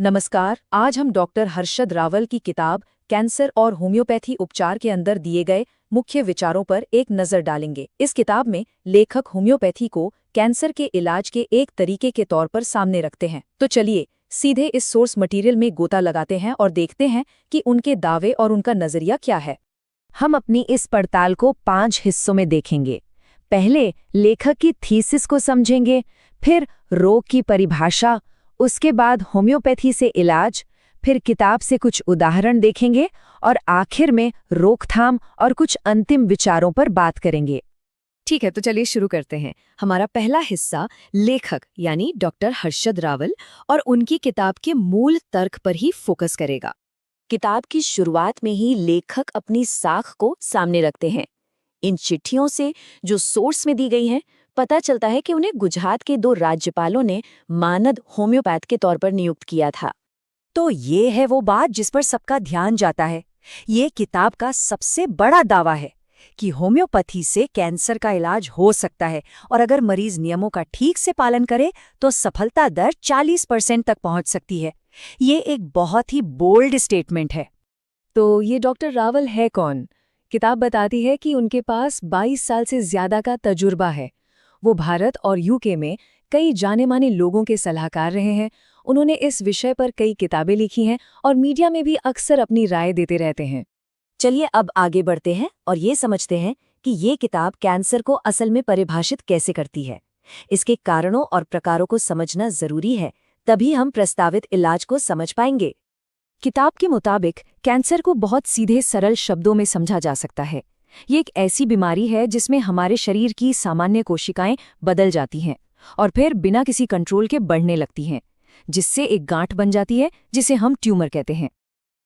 नमस्कार। आज हम डॉक्टर हर्षद रावल की किताब कैंसर और होम्योपैथी उपचार के अंदर दिए गए मुख्य विचारों पर एक नज़र डालेंगे। इस किताब में लेखक होम्योपैथी को कैंसर के इलाज के एक तरीके के तौर पर सामने रखते हैं। तो चलिए सीधे इस सोर्स मटेरियल में गोता लगाते हैं और देखते हैं कि उनके दावे और उनका नज़रिया क्या है। हम अपनी इस पड़ताल को 5 हिस्सों में देखेंगे। पहले लेखक की थीसिस को समझेंगे, फिर रोग की परिभाषा, उसके बाद होम्योपैथी से इलाज, फिर किताब से कुछ उदाहरण देखेंगे और आखिर में रोकथाम और कुछ अंतिम विचारों पर बात करेंगे। ठीक है, तो चलिए शुरू करते हैं। हमारा पहला हिस्सा लेखक यानी डॉक्टर हर्षद रावल और उनकी किताब के मूल तर्क पर ही फोकस करेगा। किताब की शुरुआत में ही लेखक अपनी साख को सामने रखते हैं। इन चिट्ठियों से जो सोर्स में दी गई हैं, पता चलता है कि उन्हें गुजरात के 2 राज्यपालों ने मानद होम्योपैथ के तौर पर नियुक्त किया था। तो ये है वो बात जिस पर सबका ध्यान जाता है। ये किताब का सबसे बड़ा दावा है कि होम्योपैथी से कैंसर का इलाज हो सकता है और अगर मरीज नियमों का ठीक से पालन करे तो सफलता दर 40% तक पहुंच सकती है। ये एक बहुत ही बोल्ड स्टेटमेंट है। तो ये डॉक्टर रावल है कौन? किताब बताती है कि उनके पास 22 साल से ज्यादा का तजुर्बा है। वो भारत और यूके में कई जाने-माने लोगों के सलाहकार रहे हैं। उन्होंने इस विषय पर कई किताबें लिखी हैं और मीडिया में भी अक्सर अपनी राय देते रहते हैं। चलिए अब आगे बढ़ते हैं और ये समझते हैं कि ये किताब कैंसर को असल में परिभाषित कैसे करती है। इसके कारणों और प्रकारों को समझना जरूरी है, तभी हम प्रस्तावित इलाज को समझ पाएंगे। किताब के मुताबिक कैंसर को बहुत सीधे सरल शब्दों में समझा जा सकता है। ये एक ऐसी बीमारी है जिसमें हमारे शरीर की सामान्य कोशिकाएं बदल जाती हैं और फिर बिना किसी कंट्रोल के बढ़ने लगती हैं, जिससे एक गांठ बन जाती है जिसे हम ट्यूमर कहते हैं।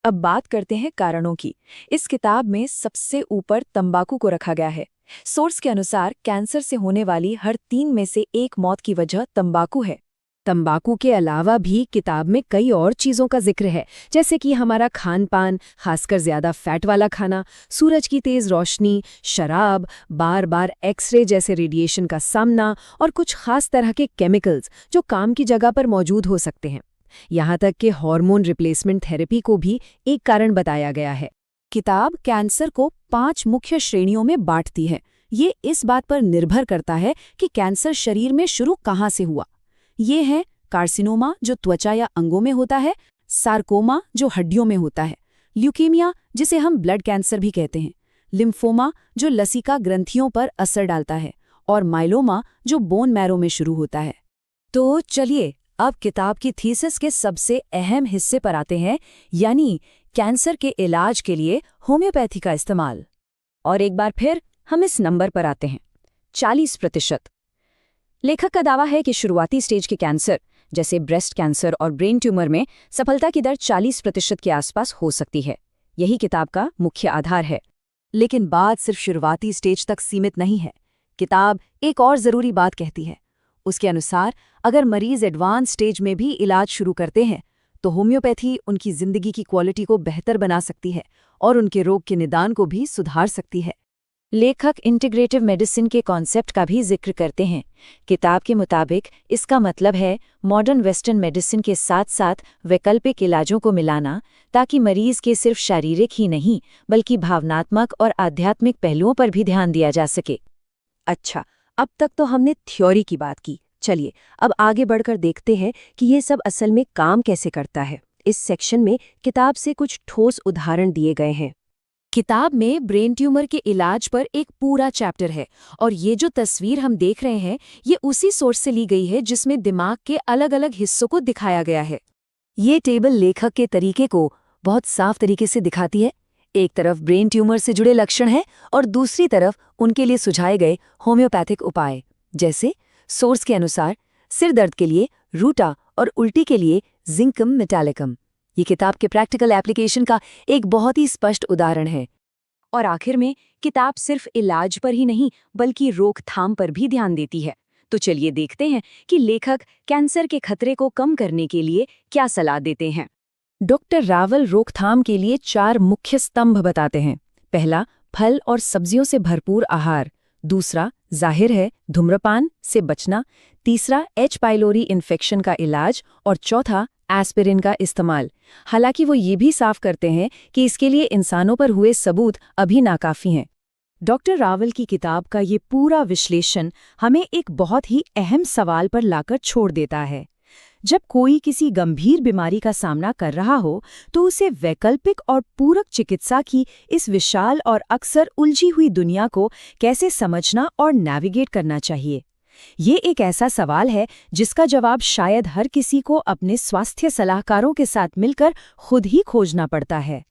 अब बात करते हैं कारणों की। इस किताब में सबसे ऊपर तंबाकू को रखा गया है। सोर्स के अनुसार कैंसर से होने वाली हर 3 में से 1 मौत की वजह तंबाकू है। तंबाकू के अलावा भी किताब में कई और चीज़ों का जिक्र है, जैसे कि हमारा खान पान, खासकर ज़्यादा फैट वाला खाना, सूरज की तेज़ रोशनी, शराब, बार बार एक्सरे जैसे रेडिएशन का सामना और कुछ खास तरह के केमिकल्स जो काम की जगह पर मौजूद हो सकते हैं। यहाँ तक कि हार्मोन रिप्लेसमेंट थेरेपी को भी एक कारण बताया गया है। किताब कैंसर को 5 मुख्य श्रेणियों में बांटती है। ये इस बात पर निर्भर करता है कि कैंसर शरीर में शुरू कहाँ से हुआ। ये है कार्सिनोमा जो त्वचा या अंगों में होता है, सार्कोमा जो हड्डियों में होता है, ल्यूकीमिया जिसे हम ब्लड कैंसर भी कहते हैं, लिम्फोमा जो लसिका ग्रंथियों पर असर डालता है और माइलोमा जो बोन मैरो में शुरू होता है। तो चलिए अब किताब की थीसिस के सबसे अहम हिस्से पर आते हैं, यानी कैंसर के इलाज के लिए होम्योपैथी का इस्तेमाल। और एक बार फिर हम इस नंबर पर आते हैं, 40%। लेखक का दावा है कि शुरुआती स्टेज के कैंसर जैसे ब्रेस्ट कैंसर और ब्रेन ट्यूमर में सफलता की दर 40% के आसपास हो सकती है। यही किताब का मुख्य आधार है। लेकिन बात सिर्फ शुरुआती स्टेज तक सीमित नहीं है। किताब एक और ज़रूरी बात कहती है। उसके अनुसार अगर मरीज एडवांस स्टेज में भी इलाज शुरू करते हैं तो होम्योपैथी उनकी जिंदगी की क्वालिटी को बेहतर बना सकती है और उनके रोग के निदान को भी सुधार सकती है। लेखक इंटीग्रेटिव मेडिसिन के कॉन्सेप्ट का भी जिक्र करते हैं। किताब के मुताबिक इसका मतलब है मॉडर्न वेस्टर्न मेडिसिन के साथ साथ वैकल्पिक इलाजों को मिलाना, ताकि मरीज के सिर्फ शारीरिक ही नहीं बल्कि भावनात्मक और आध्यात्मिक पहलुओं पर भी ध्यान दिया जा सके। अच्छा, अब तक तो हमने थ्योरी की बात की। चलिए अब आगे बढ़कर देखते हैं कि ये सब असल में काम कैसे करता है। इस सेक्शन में किताब से कुछ ठोस उदाहरण दिए गए हैं। किताब में ब्रेन ट्यूमर के इलाज पर एक पूरा चैप्टर है और ये जो तस्वीर हम देख रहे हैं ये उसी सोर्स से ली गई है जिसमें दिमाग के अलग-अलग हिस्सों को दिखाया गया है। ये टेबल लेखक के तरीके को बहुत साफ तरीके से दिखाती है। एक तरफ ब्रेन ट्यूमर से जुड़े लक्षण हैं और दूसरी तरफ उनके लिए सुझाए गए होम्योपैथिक उपाय, जैसे सोर्स के अनुसार सिर दर्द के लिए रूटा और उल्टी के लिए जिंकम मेटालिकम। ये किताब के प्रैक्टिकल एप्लीकेशन का एक बहुत ही स्पष्ट उदाहरण है। और आखिर में किताब सिर्फ इलाज पर ही नहीं बल्कि रोकथाम पर भी ध्यान देती है। तो चलिए देखते हैं कि लेखक कैंसर के खतरे को कम करने के लिए क्या सलाह देते हैं। डॉक्टर रावल रोकथाम के लिए 4 मुख्य स्तंभ बताते हैं। पहला, फल और सब्जियों से भरपूर आहार। दूसरा, जाहिर है, धूम्रपान से बचना। तीसरा, एच पाइलोरी इन्फेक्शन का इलाज। और चौथा, एस्पिरिन का इस्तेमाल। हालांकि वो ये भी साफ करते हैं कि इसके लिए इंसानों पर हुए सबूत अभी नाकाफी हैं। डॉक्टर रावल की किताब का ये पूरा विश्लेषण हमें एक बहुत ही अहम सवाल पर लाकर छोड़ देता है। जब कोई किसी गंभीर बीमारी का सामना कर रहा हो तो उसे वैकल्पिक और पूरक चिकित्सा की इस विशाल और अक्सर उलझी हुई दुनिया को कैसे समझना और नेविगेट करना चाहिए। ये एक ऐसा सवाल है जिसका जवाब शायद हर किसी को अपने स्वास्थ्य सलाहकारों के साथ मिलकर खुद ही खोजना पड़ता है।